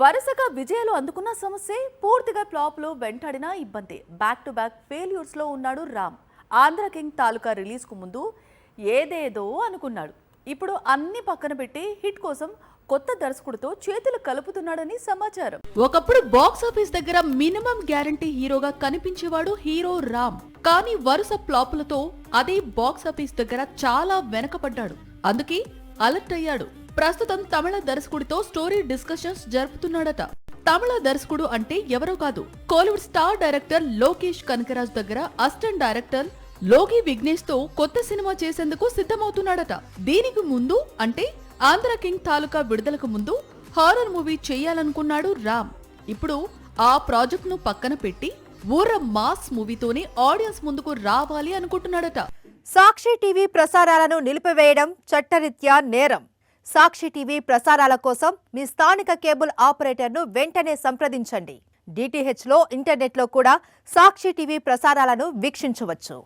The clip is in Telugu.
వరుసగా విజయాలు అందుకున్న సమస్య పూర్తిగా ఫ్లాప్లో వెంటాడిన ఇబ్బంది. బ్యాక్ టు బ్యాక్ ఫెయిల్యూర్స్ లో ఉన్నాడు రామ్. ఆంధ్ర కింగ్ తాలూకా రిలీజ్ కు ముందు ఏదేదో అనుకున్నాడు. ఇప్పుడు అన్ని పక్కన పెట్టి హిట్ కోసం కొత్త దర్శకుడితో చేతులు కలుపుతున్నాడని సమాచారం. ఒకప్పుడు బాక్స్ ఆఫీస్ దగ్గర మినిమం గ్యారంటీ హీరోగా కనిపించేవాడు హీరో రామ్. కానీ వరుస ఫ్లాపులతో అదే బాక్స్ ఆఫీస్ దగ్గర చాలా వెనకపడ్డాడు. అందుకే అలర్ట్ అయ్యాడు. ప్రస్తుతం తమిళ దర్శకుడితో స్టోరీ డిస్కషన్స్ జరుపుతున్నాడట. తమిళ దర్శకుడు అంటే ఎవరో కాదు, కోలీవుడ్ స్టార్ డైరెక్టర్ లోకేష్ కనకరాజ్ దగ్గర అసిస్టెంట్ డైరెక్టర్ లోగి విఘ్నేష్ తో కొత్త సినిమా చేసేందుకు సిద్ధమవుతున్నాడట. దీనికి ముందు అంటే ఆంధ్ర కింగ్ తాలూకా విడుదలకు ముందు హారర్ మూవీ చేయాలనుకున్నాడు రామ్. ఇప్పుడు ఆ ప్రాజెక్ట్ ను పక్కన పెట్టి ఊర మాస్ మూవీతోనే ఆడియన్స్ ముందుకు రావాలి అనుకుంటున్నాడట. సాక్షి టీవీ ప్రసారాలను నిలిపివేయడం చట్టరీత్యా నేరం. సాక్షి టీవీ ప్రసారాల కోసం మీ స్థానిక కేబుల్ ఆపరేటర్ను వెంటనే సంప్రదించండి. డిటిహెచ్లో, ఇంటర్నెట్లో కూడా సాక్షి టీవీ ప్రసారాలను వీక్షించవచ్చు.